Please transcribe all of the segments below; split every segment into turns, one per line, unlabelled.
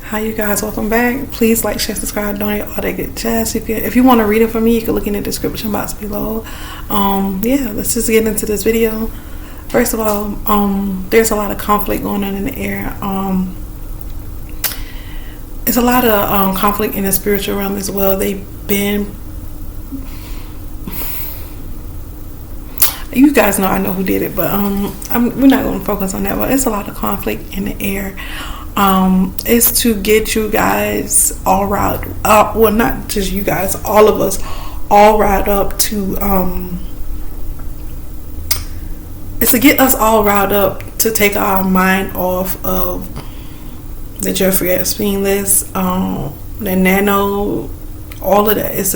Hi, you guys. Welcome back. Please like, share, subscribe, donate, all that good jazz. If you want to read it from me, you can look in the description box below. Let's just get into this video. First of all, there's a lot of conflict going on in the air. There's a lot of conflict in the spiritual realm as well. You guys know I know who did it, but we're not going to focus on that. But it's a lot of conflict in the air. It's to get you guys all riled up. Well, not just you guys, all of us, all riled up to. It's to get us all riled up to take our mind off of the Jeffrey Epstein list, the nano. All of that. It's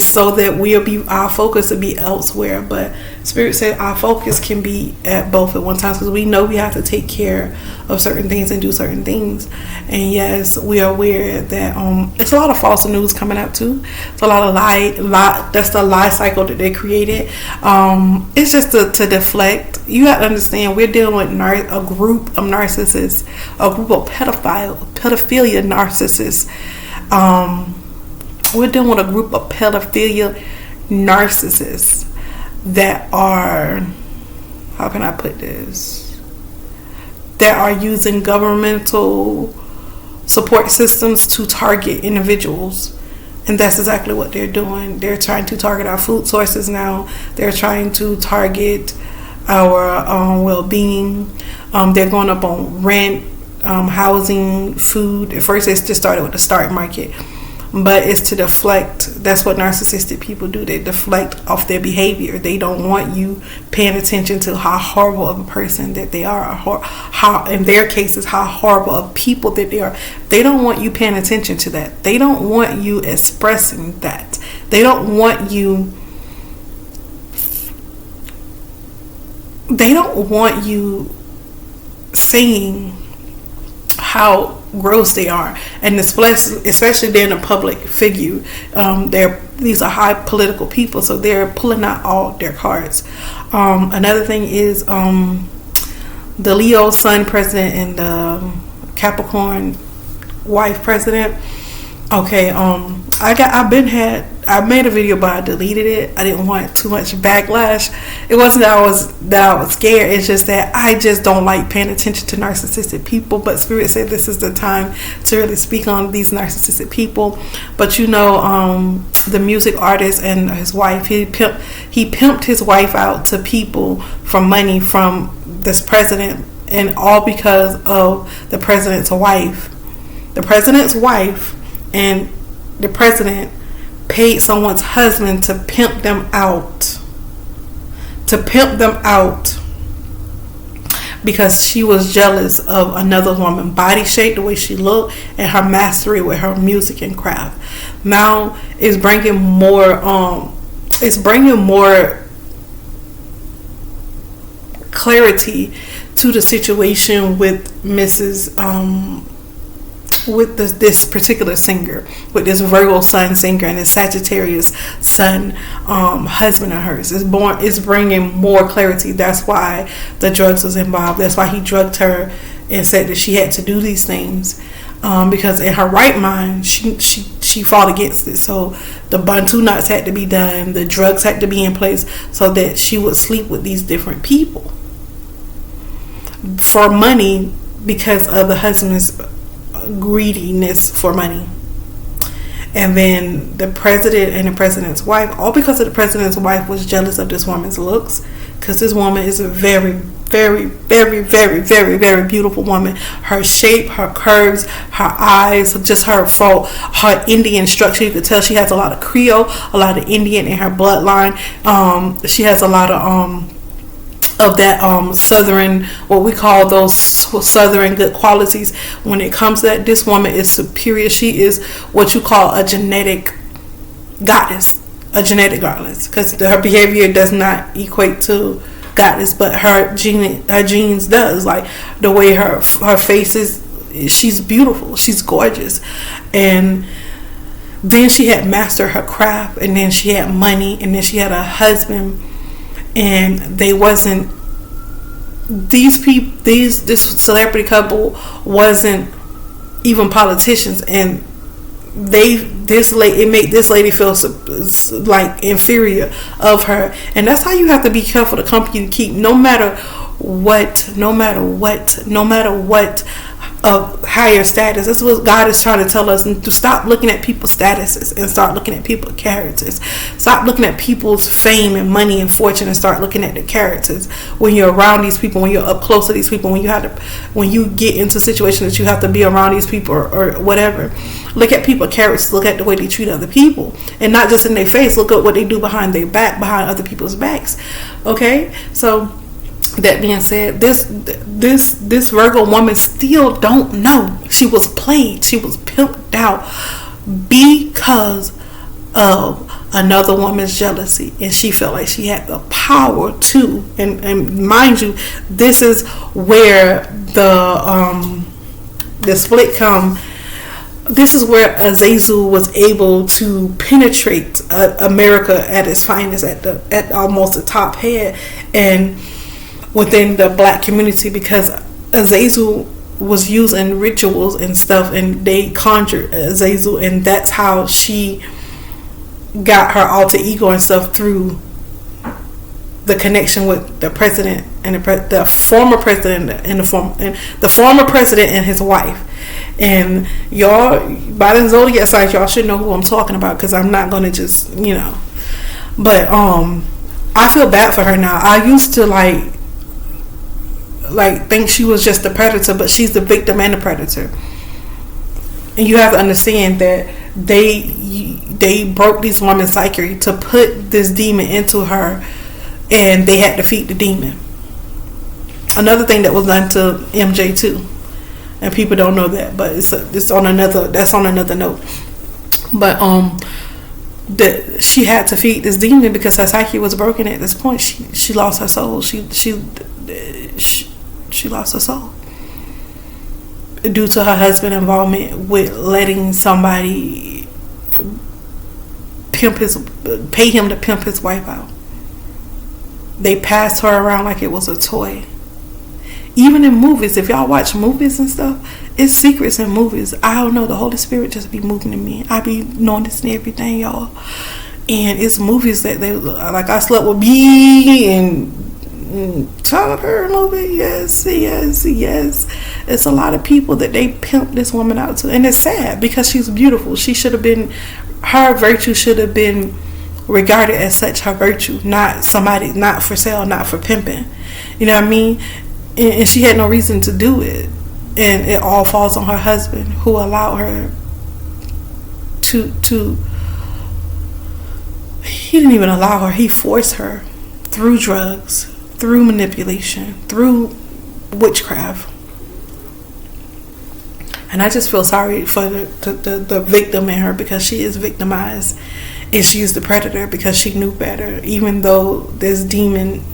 so that our focus will be elsewhere. But Spirit said our focus can be at both at one time, because we know we have to take care of certain things and do certain things. And yes, we are aware that it's a lot of false news coming out too. It's a lot of lie. That's the lie cycle that they created. It's just to deflect. You have to understand, we're dealing with a group of narcissists, a group of pedophilia narcissists. We're dealing with a group of pedophilia narcissists that are, how can I put this? That are using governmental support systems to target individuals. And that's exactly what they're doing. They're trying to target our food sources now. They're trying to target our well-being. They're going up on rent, housing, food. At first, they just started with the stock market. But it's to deflect. That's what narcissistic people do. They deflect off their behavior. They don't want you paying attention to how horrible of a person that they are, how in their cases, how horrible of people that they are. They don't want you paying attention to that. They don't want you expressing that. They don't want you saying how gross they are, and especially they're in a public figure. These are high political people, so they're pulling out all their cards. Another thing is the Leo sun president and the Capricorn wife president. Okay, I made a video, but I deleted it. I didn't want too much backlash. It wasn't that I was scared. It's just that I just don't like paying attention to narcissistic people. But Spirit said this is the time to really speak on these narcissistic people. But the music artist and his wife, he pimped his wife out to people for money from this president, and all because of the president's wife. The president's wife and the president paid someone's husband to pimp them out. Because she was jealous of another woman's body shape, the way she looked, and her mastery with her music and craft. Now it's bringing more clarity to the situation with Mrs. With this particular singer, with this Virgo sun singer and this Sagittarius sun husband of hers. It's bringing more clarity. That's why the drugs was involved. That's why he drugged her and said that she had to do these things, because in her right mind she fought against it. So the Bantu knots had to be done, the drugs had to be in place so that she would sleep with these different people for money, because of the husband's greediness for money. And then the president and the president's wife, all because of the president's wife was jealous of this woman's looks, because this woman is a very, very, very, very, very, very beautiful woman. Her shape, her curves, her eyes, just her Indian structure. You could tell she has a lot of Creole, a lot of Indian in her bloodline. She has a lot of that southern, what we call those southern good qualities. When it comes to that, this woman is superior. She is what you call a genetic goddess, because her behavior does not equate to goddess, but her genes does. Like the way her face is, she's beautiful, she's gorgeous. And then she had mastered her craft, and then she had money, and then she had a husband. And they wasn't, this celebrity couple wasn't even politicians, and it made this lady feel like inferior of her. And that's how you have to be careful the company you keep, no matter what higher status. That's what God is trying to tell us, and to stop looking at people's statuses and start looking at people's characters. Stop looking at people's fame and money and fortune and start looking at the characters. When you're around these people, when you're up close to these people, when you get into situations that you have to be around these people or whatever, look at people's characters. Look at the way they treat other people, and not just in their face. Look at what they do behind their back, behind other people's backs. Okay, so that being said, this Virgo woman still don't know. She was played. She was pimped out because of another woman's jealousy, and she felt like she had the power to. And mind you, this is where the split come. This is where Azazel was able to penetrate America at its finest, at almost the top head, and within the black community, because Azazel was using rituals and stuff, and they conjured Azazel, and that's how she got her alter ego and stuff, through the connection with the president and the former president and the former president and his wife. And y'all, by the zodiac signs, y'all should know who I'm talking about, because I'm not gonna just but I feel bad for her now. I used to like think she was just the predator, but she's the victim and the predator. And you have to understand that they broke these women's psyche to put this demon into her, and they had to feed the demon. Another thing that was done to MJ too, and people don't know that, but it's on another note. But that she had to feed this demon because her psyche was broken at this point. She lost her soul. She lost her soul due to her husband's involvement with letting somebody pay him to pimp his wife out. They passed her around like it was a toy. Even in movies, if y'all watch movies and stuff, it's secrets in movies. I don't know, the Holy Spirit just be moving in me. I be noticing everything, y'all. And it's movies that they, like, I slept with B and told her movie. Yes. It's a lot of people that they pimp this woman out to, and it's sad because she's beautiful. Her virtue should have been regarded as such, her virtue, not for sale, not for pimping. You know what I mean? And she had no reason to do it, and it all falls on her husband, who allowed her to he didn't even allow her, he forced her through drugs, through manipulation, through witchcraft. And I just feel sorry for the victim in her, because she is victimized, and she's the predator because she knew better, even though this demon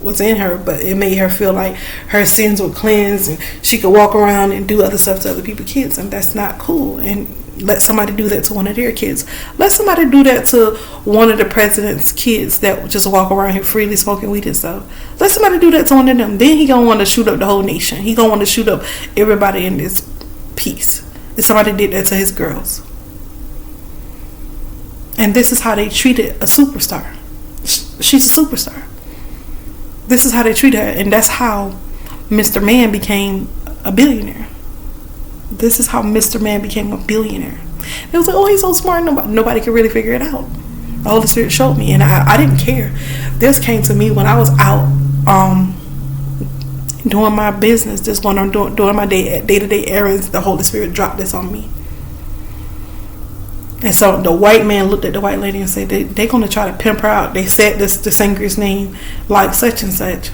was in her, but it made her feel like her sins were cleansed and she could walk around and do other stuff to other people's kids, and that's not cool. And let somebody do that to one of their kids. Let somebody do that to one of the president's kids that just walk around here freely smoking weed and stuff. Let somebody do that to one of them. Then he gonna want to shoot up the whole nation. He gonna want to shoot up everybody in this piece. If somebody did that to his girls. And this is how they treated a superstar. She's a superstar. This is how they treat her, and that's how Mr. Man became a billionaire. This is how Mr. Man became a billionaire. It was like, oh, he's so smart. Nobody could really figure it out. The Holy Spirit showed me, and I didn't care. This came to me when I was out doing my business, just when I'm doing my day-to-day errands. The Holy Spirit dropped this on me. And so the white man looked at the white lady and said, they're going to try to pimp her out. They said the singer's name like such and such.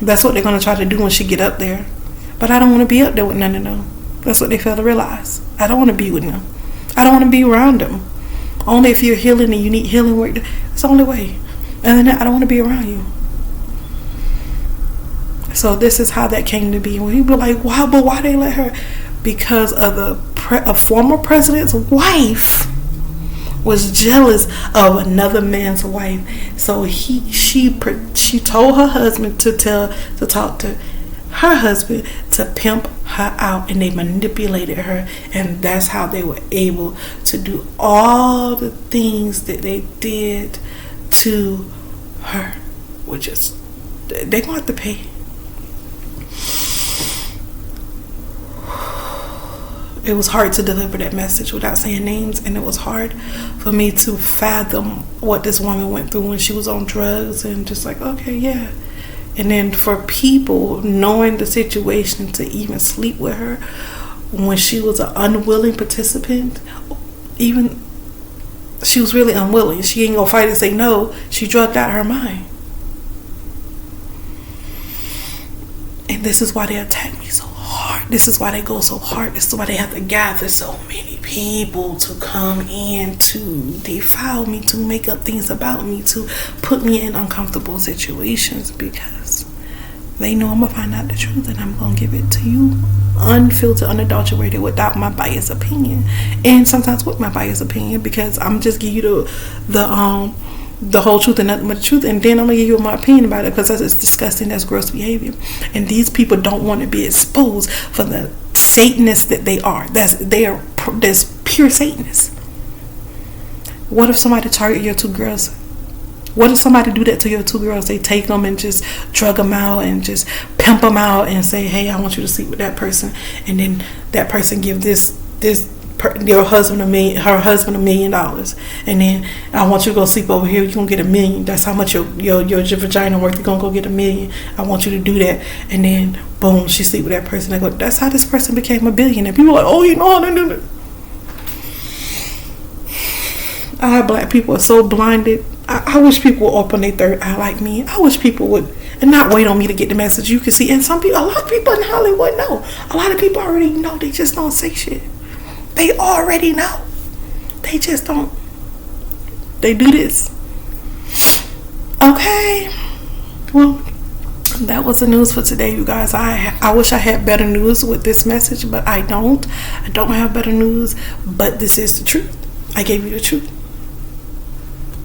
That's what they're going to try to do when she get up there. But I don't want to be up there with none of them. That's what they fail to realize. I don't want to be with them. I don't want to be around them. Only if you're healing and you need healing work. It's the only way. And then I don't want to be around you. So this is how that came to be. When people were like, wow, but why they let her? Because of a former president's wife was jealous of another man's wife. So she told her husband to talk to her husband to pimp her out, and they manipulated her, and that's how they were able to do all the things that they did to her, which is they're gonna have to pay. It was hard to deliver that message without saying names, and it was hard for me to fathom what this woman went through when she was on drugs, and just like, okay, yeah. And then for people knowing the situation to even sleep with her when she was an unwilling participant, even she was really unwilling. She ain't gonna fight and say no. She drugged out her mind. And this is why they attack me so hard. This is why they go so hard. This is why they have to gather so many people to come in to defile me, to make up things about me, to put me in uncomfortable situations, because they know I'm going to find out the truth, and I'm going to give it to you unfiltered, unadulterated, without my biased opinion, and sometimes with my biased opinion, because I'm just give you the whole truth and nothing but the truth, and then I'm gonna give you my opinion about it, because it's disgusting. That's gross behavior, and these people don't want to be exposed for the Satanists that they are. That's pure Satanists. What if somebody target your 2 girls? What if somebody do that to your 2 girls? They take them and just drug them out and just pimp them out and say, hey, I want you to sleep with that person, and then that person give her husband $1 million, and then I want you to go sleep over here, you're gonna get $1 million. That's how much your vagina worth. You're gonna go get $1 million. I want you to do that. And then boom, she sleep with that person. I go, that's how this person became a billionaire. People are like, oh, you know, no. Black people are so blinded. I wish people would open their third eye like me. I wish people would, and not wait on me to get the message. You can see, and a lot of people in Hollywood know. A lot of people already know. They just don't say shit. They already know. They just don't. They do this. Okay. Well, that was the news for today, you guys. I wish I had better news with this message, but I don't. I don't have better news, but this is the truth. I gave you the truth.